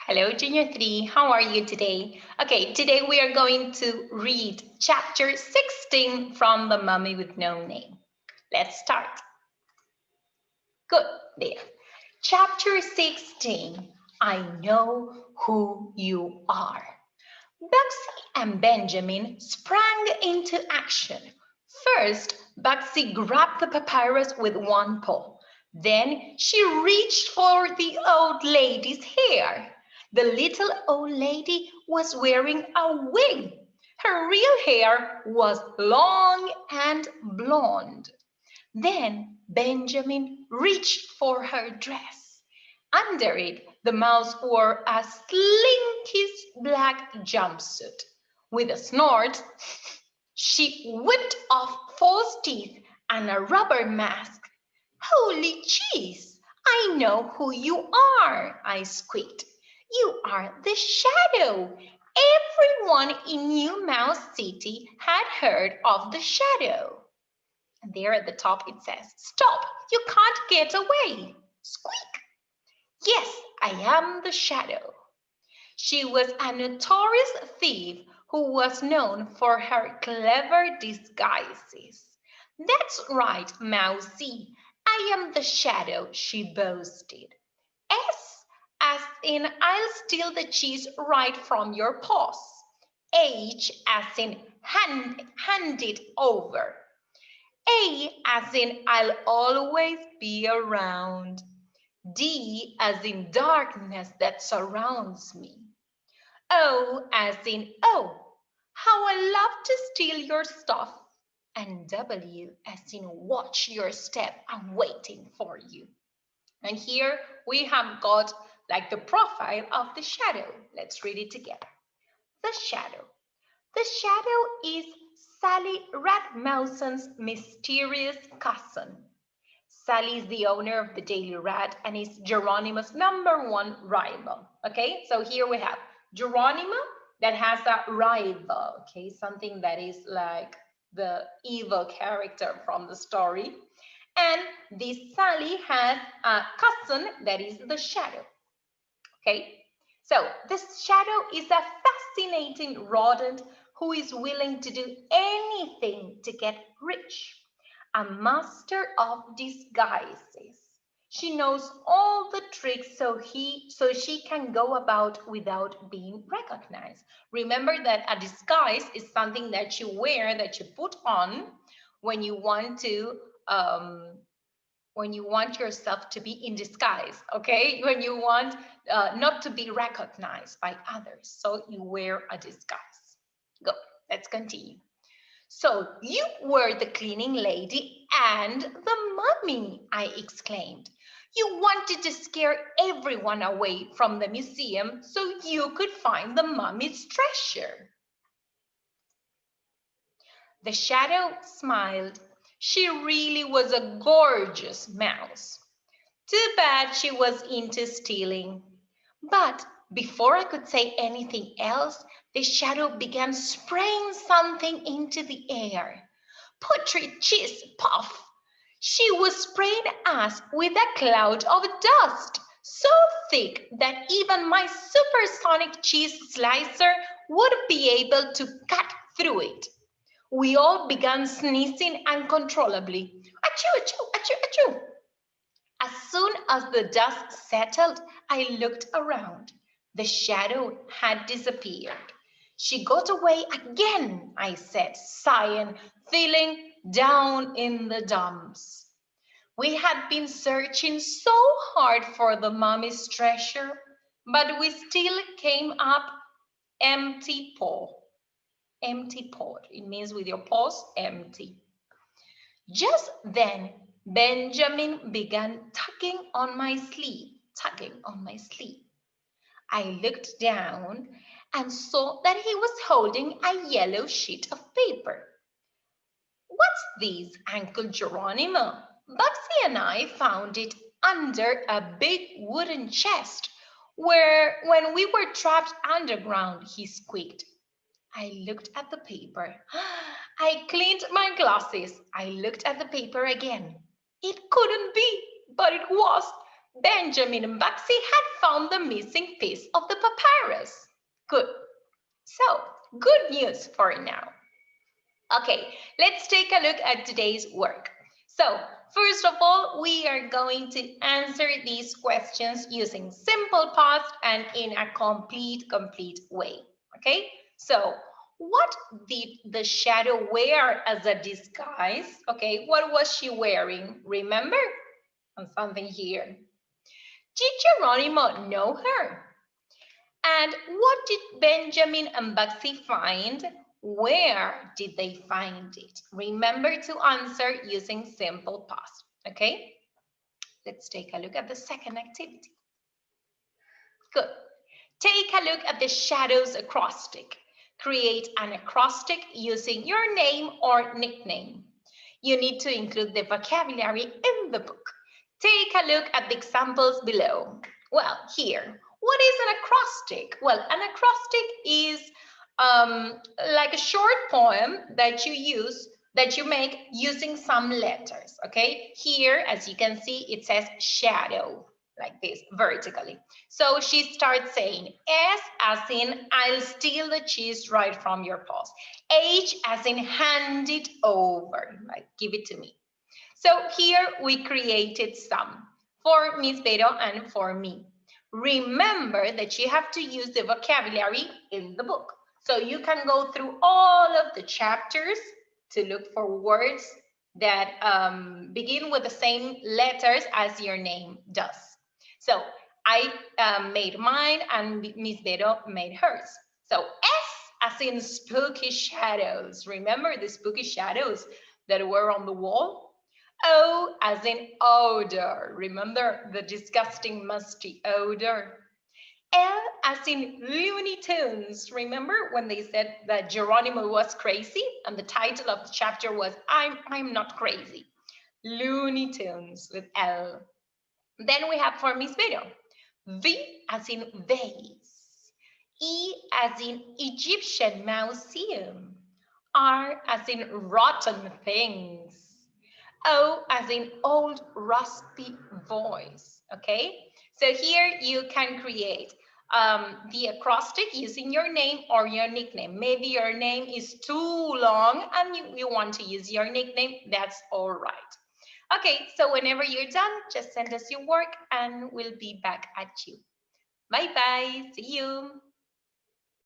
Hello, Junior 3. How are you today? Okay, today we are going to read chapter 16 from The Mummy with No Name. Let's start. Good, there. Chapter 16. I know who you are. Bugsy and Benjamin sprang into action. First, Bugsy grabbed the papyrus with one paw. Then she reached for the old lady's hair. The little old lady was wearing a wig. Her real hair was long and blonde. Then Benjamin reached for her dress. Under it, the mouse wore a slinky black jumpsuit. With a snort, she whipped off false teeth and a rubber mask. Holy cheese! I know who you are, I squeaked. You are the shadow. Everyone in New Mouse City had heard of the shadow. And there at the top it says, Stop! You can't get away! Squeak! Yes, I am the shadow. She was a notorious thief who was known for her clever disguises. That's right, Mousie. I am the shadow, she boasted. S as in I'll steal the cheese right from your paws. H as in hand it over. A as in I'll always be around. D as in darkness that surrounds me. O as in oh, how I love to steal your stuff. And W as in watch your step, I'm waiting for you. And here we have got like the profile of the shadow. Let's read it together. The shadow. The shadow is Sally Ratmouson's mysterious cousin. Sally is the owner of the Daily Rat and is Geronimo's #1 rival. Okay, so here we have Geronimo that has a rival. Okay, something that is like the evil character from the story. And this Sally has a cousin that is the shadow. Okay, so this shadow is a fascinating rodent who is willing to do anything to get rich. A master of disguises. She knows all the tricks so she can go about without being recognized. Remember that a disguise is something that you wear, that you put on when you want to when you want yourself to be in disguise, okay? When you want not to be recognized by others. So you wear a disguise. Go, let's continue. So you were the cleaning lady and the mummy, I exclaimed. You wanted to scare everyone away from the museum so you could find the mummy's treasure. The shadow smiled. She really was a gorgeous mouse. Too bad she was into stealing. But before I could say anything else, the shadow began spraying something into the air. Putrid cheese puff! She was spraying us with a cloud of dust, so thick that even my supersonic cheese slicer would be able to cut through it. We all began sneezing uncontrollably. Achoo, achoo, achoo, achoo. As soon as the dust settled, I looked around. The shadow had disappeared. She got away again, I said, sighing, feeling down in the dumps. We had been searching so hard for the mummy's treasure, but we still came up empty paw. Empty paw. It means with your paws empty. Just then, Benjamin began tugging on my sleeve. I looked down and saw that he was holding a yellow sheet of paper. What's this, Uncle Geronimo? Bugsy and I found it under a big wooden chest where when we were trapped underground, he squeaked. I looked at the paper. I cleaned my glasses. I looked at the paper again. It couldn't be, but it was. Benjamin and Bugsy had found the missing piece of the papyrus. Good. So, good news for now. Okay, let's take a look at today's work. So, first of all, we are going to answer these questions using simple past and in a complete way. Okay, so what did the shadow wear as a disguise? Okay, what was she wearing? Remember? And something here. Did Geronimo know her? And what did Benjamin and Bugsy find? Where did they find it? Remember to answer using simple past, okay? Let's take a look at the second activity. Good. Take a look at the shadows acrostic. Create an acrostic using your name or nickname. You need to include the vocabulary in the book. Take a look at the examples below. Well, here, what is an acrostic? Well, an acrostic is like a short poem that you make using some letters, okay? Here, as you can see, it says shadow, like this, vertically. So she starts saying, S as in, I'll steal the cheese right from your paws. H as in, hand it over, like give it to me. So here we created some for Miss Vero and for me. Remember that you have to use the vocabulary in the book. So you can go through all of the chapters to look for words that begin with the same letters as your name does. So I made mine and Miss Vero made hers. So S as in spooky shadows. Remember the spooky shadows that were on the wall? O as in odor. Remember the disgusting, musty odor? L as in Looney Tunes. Remember when they said that Geronimo was crazy and the title of the chapter was I'm not crazy. Looney Tunes with L. Then we have for Miss Vero. V as in vase. E as in Egyptian museum. R as in rotten things. O as in old raspy voice, okay? So here you can create the acrostic using your name or your nickname. Maybe your name is too long and you want to use your nickname, that's all right. Okay, so whenever you're done, just send us your work and we'll be back at you. Bye-bye, see you.